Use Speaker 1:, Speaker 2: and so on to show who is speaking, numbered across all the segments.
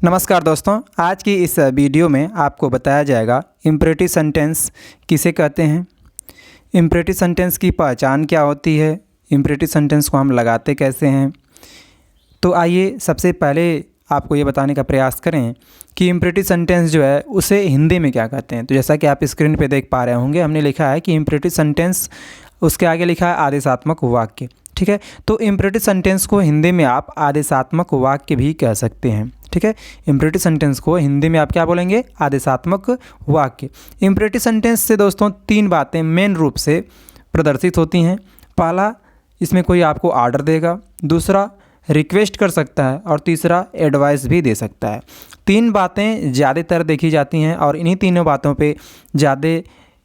Speaker 1: नमस्कार दोस्तों, आज की इस वीडियो में आपको बताया जाएगा इम्परेटिव सेंटेंस किसे कहते हैं, इम्परेटिव सेंटेंस की पहचान क्या होती है, इम्परेटिव सेंटेंस को हम लगाते कैसे हैं। तो आइए सबसे पहले आपको ये बताने का प्रयास करें कि इम्परेटिव सेंटेंस जो है उसे हिंदी में क्या कहते हैं। तो जैसा कि आप स्क्रीन पे देख पा रहे होंगे, हमने लिखा है कि इम्परेटिव सेंटेंस, उसके आगे लिखा है आदेशात्मक वाक्य। ठीक है, तो इम्परेटिव सेंटेंस को हिंदी में आप आदेशात्मक वाक्य भी कह सकते हैं। ठीक है, इम्परेटिव सेंटेंस को हिंदी में आप क्या बोलेंगे, आदेशात्मक वाक्य। इम्परेटिव सेंटेंस से दोस्तों तीन बातें मेन रूप से प्रदर्शित होती हैं। पहला, इसमें कोई आपको ऑर्डर देगा, दूसरा रिक्वेस्ट कर सकता है और तीसरा एडवाइस भी दे सकता है। तीन बातें ज़्यादातर देखी जाती हैं और इन्हीं तीनों बातों पे ज़्यादा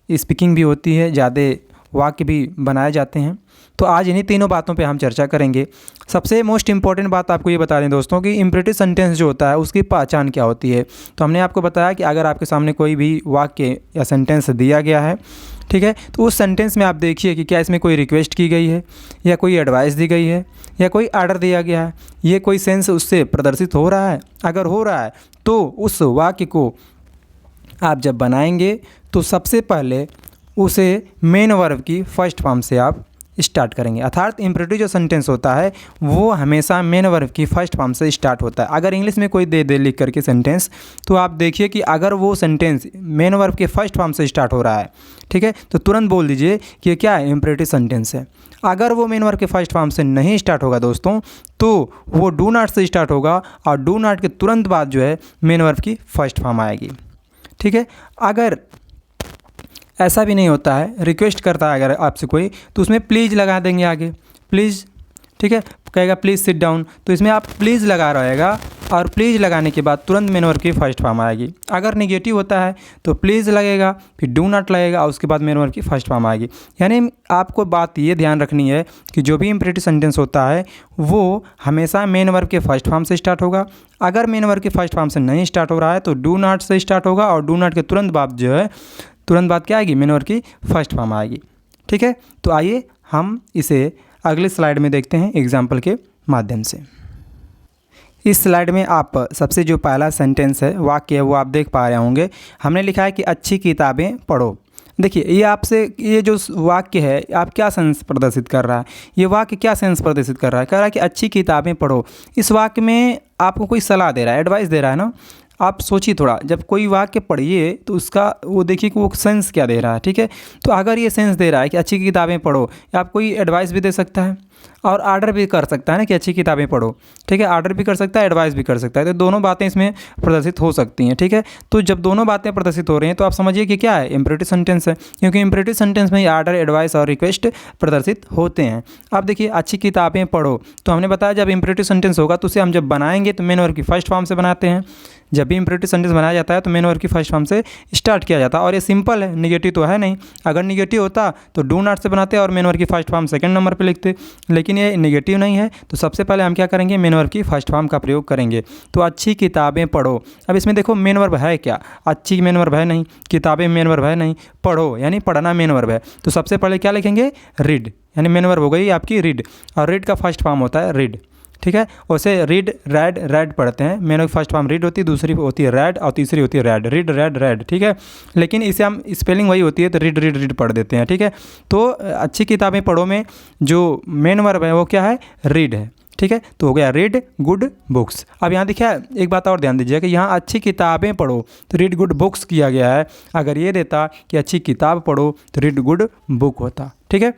Speaker 1: स्पीकिंग भी होती है, ज़्यादा वाक्य भी बनाए जाते हैं। तो आज इन्हीं तीनों बातों पे हम चर्चा करेंगे। सबसे मोस्ट इम्पॉर्टेंट बात आपको ये बता दें दोस्तों कि इम्परेटिव सेंटेंस जो होता है उसकी पहचान क्या होती है। तो हमने आपको बताया कि अगर आपके सामने कोई भी वाक्य या सेंटेंस दिया गया है, ठीक है, तो उस सेंटेंस में आप देखिए कि क्या इसमें कोई रिक्वेस्ट की गई है या कोई एडवाइस दी गई है या कोई ऑर्डर दिया गया है, ये कोई सेंस उससे प्रदर्शित हो रहा है। अगर हो रहा है तो उस वाक्य को आप जब बनाएंगे तो सबसे पहले उसे मेन वर्ब की फर्स्ट फॉर्म से आप स्टार्ट करेंगे। अर्थात इम्परेटिव जो सेंटेंस होता है वो हमेशा मेन वर्ब की फर्स्ट फॉर्म से स्टार्ट होता है। अगर इंग्लिश में कोई दे लिख करके सेंटेंस, तो आप देखिए कि अगर वो सेंटेंस मेन वर्ब के फर्स्ट फॉर्म से स्टार्ट हो रहा है, ठीक है, तो तुरंत बोल दीजिए कि क्या है, इम्परेटिव सेंटेंस है। अगर वो मेन वर्ब के फर्स्ट फॉर्म से नहीं स्टार्ट होगा दोस्तों, तो वो डू नॉट से स्टार्ट होगा और डू नॉट के तुरंत बाद जो है मेन वर्ब की फर्स्ट फॉर्म आएगी। ठीक है, अगर ऐसा भी नहीं होता है, रिक्वेस्ट करता है अगर आपसे कोई, तो उसमें प्लीज़ लगा देंगे आगे, प्लीज़। ठीक है, कहेगा प्लीज़ सिट डाउन, तो इसमें आप प्लीज़ लगा रहेगा और प्लीज़ लगाने के बाद तुरंत मेन वर्ब की फर्स्ट फॉर्म आएगी। अगर नेगेटिव होता है तो प्लीज़ लगेगा, फिर डू नॉट लगेगा और उसके बाद मेन वर्ब की फर्स्ट फॉर्म आएगी। यानी आपको बात ये ध्यान रखनी है कि जो भी इम्परेटिव सेंटेंस होता है वो हमेशा मेन वर्ब के फर्स्ट फॉर्म से स्टार्ट होगा। अगर मेन वर्ब के फर्स्ट फॉर्म से नहीं स्टार्ट हो रहा है तो डू नॉट से स्टार्ट होगा और डू नॉट के तुरंत बाद जो है, तुरंत बाद क्या आएगी, मेन वर्ब की फर्स्ट फॉर्म आएगी। ठीक है, तो आइए हम इसे अगले स्लाइड में देखते हैं एग्जाम्पल के माध्यम से। इस स्लाइड में आप सबसे जो पहला सेंटेंस है, वाक्य है, वो आप देख पा रहे होंगे। हमने लिखा है कि अच्छी किताबें पढ़ो। देखिए, ये आपसे ये जो वाक्य है आप क्या सेंस प्रदर्शित कर रहा है, ये वाक्य क्या सेंस प्रदर्शित कर रहा है, कह रहा है कि अच्छी किताबें पढ़ो। इस वाक्य में आपको कोई सलाह दे रहा है, एडवाइस दे रहा है ना। आप सोचिए थोड़ा, जब कोई वाक्य पढ़िए तो उसका वो देखिए कि वो सेंस क्या दे रहा है। ठीक है, तो अगर ये सेंस दे रहा है कि अच्छी किताबें पढ़ो, या आप कोई एडवाइस भी दे सकता है और ऑर्डर भी कर सकता है ना कि अच्छी किताबें पढ़ो। ठीक है, ऑर्डर भी कर सकता है, एडवाइस भी कर सकता है, तो दोनों बातें इसमें प्रदर्शित हो सकती हैं। ठीक है, तो जब दोनों बातें प्रदर्शित हो रही हैं तो आप समझिए कि क्या है, इम्परेटिव सेंटेंस है, क्योंकि इम्परेटिव सेंटेंस में ऑर्डर, एडवाइस और रिक्वेस्ट प्रदर्शित होते हैं। अब देखिए, अच्छी किताबें पढ़ो, तो हमने बताया जब इम्परेटिव सेंटेंस होगा तो उसे हम जब बनाएंगे तो मेन वर्ब की फर्स्ट फॉर्म से बनाते हैं। जब भी इम्परेटिव सेंटेंस बनाया जाता है तो मेन वर्ब की फर्स्ट फॉर्म से स्टार्ट किया जाता है और ये सिंपल है, निगेटिव तो है नहीं। अगर निगेटिव होता तो डू नॉट से बनाते और मेन वर्ब की फर्स्ट फॉर्म सेकंड नंबर पे लिखते, लेकिन ये निगेटिव नहीं है, तो सबसे पहले हम क्या करेंगे, मेन वर्ब की फर्स्ट फॉर्म का प्रयोग करेंगे। तो अच्छी किताबें पढ़ो। अब इसमें देखो मेन वर्ब है क्या, अच्छी मेन वर्ब है नहीं, किताबें मेन वर्ब है नहीं, पढ़ो यानी पढ़ना मेन वर्ब है। तो सबसे पहले क्या लिखेंगे, रीड, यानी मेन वर्ब हो गई आपकी रीड, और रीड का फर्स्ट फॉर्म होता है रीड। ठीक है, वैसे रीड, रेड, रेड पढ़ते हैं, main verb first form read होती है, दूसरी होती है रेड और तीसरी होती है रेड, रीड, रेड, रेड। ठीक है, लेकिन इसे हम स्पेलिंग वही होती है तो रीड, रीड, रीड पढ़ देते हैं। ठीक है, तो अच्छी किताबें पढ़ो में जो मेन वर्ब है वो क्या है, रीड है। ठीक है, तो हो गया रीड गुड बुक्स। अब यहाँ देखिए एक बात और ध्यान दीजिए कि यहाँ अच्छी किताबें पढ़ो तो रीड गुड बुक्स किया गया है। अगर ये देता कि अच्छी किताब पढ़ो तो रीड गुड बुक होता। ठीक है,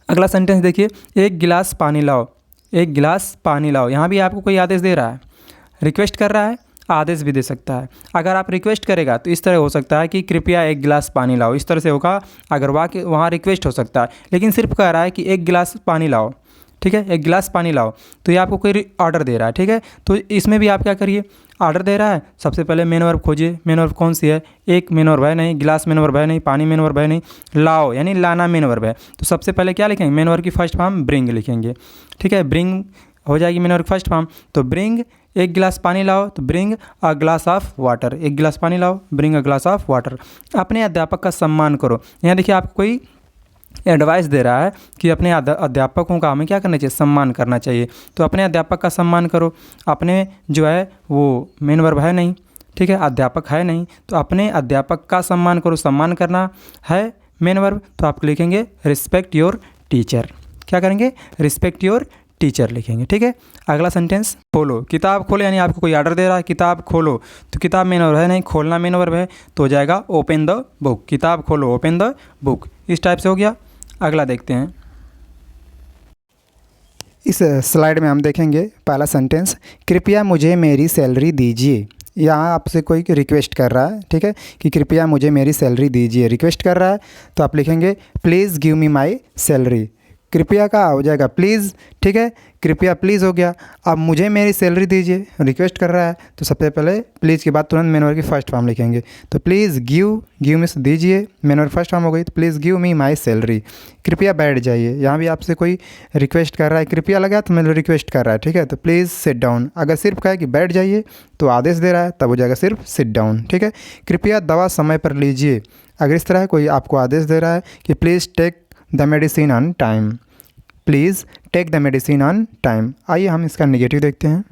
Speaker 1: अगला सेंटेंस देखिए, एक गिलास पानी लाओ, एक गिलास पानी लाओ। यहाँ भी आपको कोई आदेश दे रहा है, रिक्वेस्ट कर रहा है, आदेश भी दे सकता है। अगर आप रिक्वेस्ट करेगा तो इस तरह हो सकता है कि कृपया एक गिलास पानी लाओ, इस तरह से होगा। अगर वाक्य वहाँ रिक्वेस्ट हो सकता है, लेकिन सिर्फ कह रहा है कि एक गिलास पानी लाओ। ठीक है, एक गिलास पानी लाओ, तो ये आपको कोई ऑर्डर दे रहा है। ठीक है, तो इसमें भी आप क्या करिए, ऑर्डर दे रहा है, सबसे पहले मेन वर्ब खोजिए। मेन वर्ब कौन सी है, एक मेन वर्ब है नहीं, गिलास मेन वर्ब है नहीं, पानी मेन वर्ब है नहीं, लाओ यानी लाना मेन वर्ब है। तो सबसे पहले क्या लिखेंगे, मेन वर्ब की फर्स्ट फॉर्म ब्रिंग लिखेंगे। ठीक है, ब्रिंग हो जाएगी मेन वर्ब की फर्स्ट फॉर्म। तो ब्रिंग, एक गिलास पानी लाओ, तो bring a glass of water, एक गिलास पानी लाओ, bring a glass of water. अपने अध्यापक का सम्मान करो। यहाँ देखिए आपको कोई एडवाइस दे रहा है कि अपने अध्यापकों का हमें क्या करना चाहिए, सम्मान करना चाहिए। तो अपने अध्यापक का सम्मान करो। अपने जो है वो मेन वर्ब है नहीं, ठीक है, अध्यापक है नहीं, तो अपने अध्यापक का सम्मान करो। सम्मान करना है मेन वर्ब, तो आप लिखेंगे रिस्पेक्ट योर टीचर। क्या करेंगे, रिस्पेक्ट योर टीचर लिखेंगे, ठीक है। अगला सेंटेंस, खोलो। किताब खोलो, यानी आपको कोई ऑर्डर दे रहा है किताब खोलो, तो किताब मेन वर्ब है नहीं, खोलना मेन वर्ब है, तो हो जाएगा ओपन द बुक। किताब खोलो, ओपन द बुक। इस टाइप से हो गया। अगला देखते हैं। इस स्लाइड में हम देखेंगे पहला सेंटेंस, कृपया मुझे मेरी सैलरी दीजिए। यहाँ आपसे कोई रिक्वेस्ट कर रहा है, ठीक है, कि कृपया मुझे मेरी सैलरी दीजिए, रिक्वेस्ट कर रहा है, तो आप लिखेंगे please give me my salary. कृपया का हो जाएगा प्लीज़, ठीक है, कृपया प्लीज़ हो गया। अब मुझे मेरी सैलरी दीजिए, रिक्वेस्ट कर रहा है, तो सबसे पहले प्लीज़ के बाद तुरंत मेन वर्ब की फर्स्ट फॉर्म लिखेंगे। तो प्लीज़ गिव में दीजिए, मेन वर्ब फर्स्ट फॉर्म हो गई, तो please give me my salary. कृपया बैठ जाइए, यहाँ भी आपसे कोई रिक्वेस्ट कर रहा है, कृपया लगा तो मतलब रिक्वेस्ट कर रहा है, ठीक है, तो प्लीज़ सिट डाउन। अगर सिर्फ कहे कि बैठ जाइए तो आदेश दे रहा है, तब हो जाएगा सिर्फ सिट डाउन, ठीक है। कृपया दवा समय पर लीजिए। अगर इस तरह कोई आपको आदेश दे रहा है कि please take the medicine on time, please take the medicine on time. आइए हम इसका नेगेटिव देखते हैं।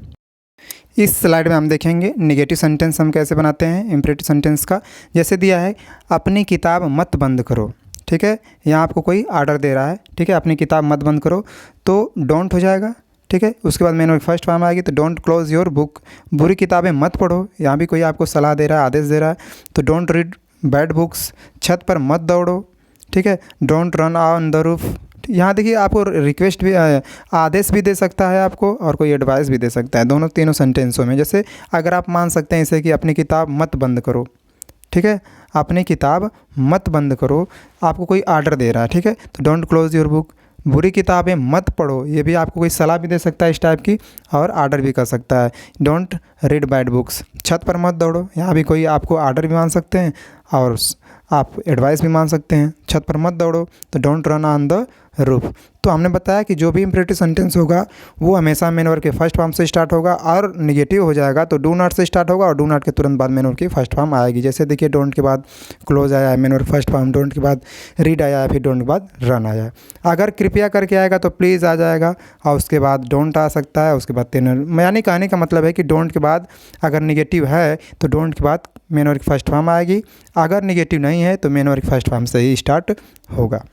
Speaker 1: इस स्लाइड में हम देखेंगे नेगेटिव सेंटेंस हम कैसे बनाते हैं इम्परेटिव सेंटेंस का। जैसे दिया है, अपनी किताब मत बंद करो, ठीक है, यहाँ आपको कोई ऑर्डर दे रहा है, ठीक है, अपनी किताब मत बंद करो, तो डोंट हो जाएगा, ठीक है। उसके बाद मैंने फर्स्ट फॉर्म आएगी, तो डोंट क्लोज योर बुक। बुरी किताबें मत पढ़ो, यहाँ भी कोई आपको सलाह दे रहा है, आदेश दे रहा है, तो डोंट रीड बैड बुक्स। छत पर मत दौड़ो, ठीक है, don't run on the roof. यहाँ देखिए आपको रिक्वेस्ट भी, आदेश भी दे सकता है आपको, और कोई एडवाइस भी दे सकता है, दोनों तीनों सेंटेंसों में। जैसे अगर आप मान सकते हैं इसे कि अपनी किताब मत बंद करो, ठीक है, अपनी किताब मत बंद करो, आपको कोई ऑर्डर दे रहा है, ठीक है, तो डोंट क्लोज योर बुक। बुरी किताबें मत पढ़ो, ये भी आपको कोई सलाह भी दे सकता है इस टाइप की, और ऑर्डर भी कर सकता है, डोंट रीड बैड बुक्स। छत पर मत दौड़ो, यहाँ भी कोई आपको ऑर्डर भी मान सकते हैं और आप एडवाइस भी मान सकते हैं। छत पर मत दौड़ो, तो don't run on the roof. तो हमने बताया कि जो भी इम्परेटिव सेंटेंस होगा वो हमेशा मेन वर्ब के फर्स्ट फॉर्म से स्टार्ट होगा, और नेगेटिव हो जाएगा तो डू नॉट से स्टार्ट होगा, और डू नॉट के तुरंत बाद मेन वर्ब की फर्स्ट फॉर्म आएगी। जैसे देखिए, डोंट के बाद क्लोज आया है main verb first form, don't के बाद रीड आया है, फिर डोंट के बाद रन आया है। अगर कृपया करके आएगा तो प्लीज़ आ जाएगा, और उसके बाद डोंट आ सकता है, उसके बाद तीन। यानी कहने का मतलब है कि डोंट के बाद अगर नेगेटिव है तो डोंट के बाद मेन वर्ब की फर्स्ट फॉर्म आएगी, अगर नेगेटिव नहीं है तो मेन वर्ब की फर्स्ट फॉर्म से ही स्टार्ट होगा।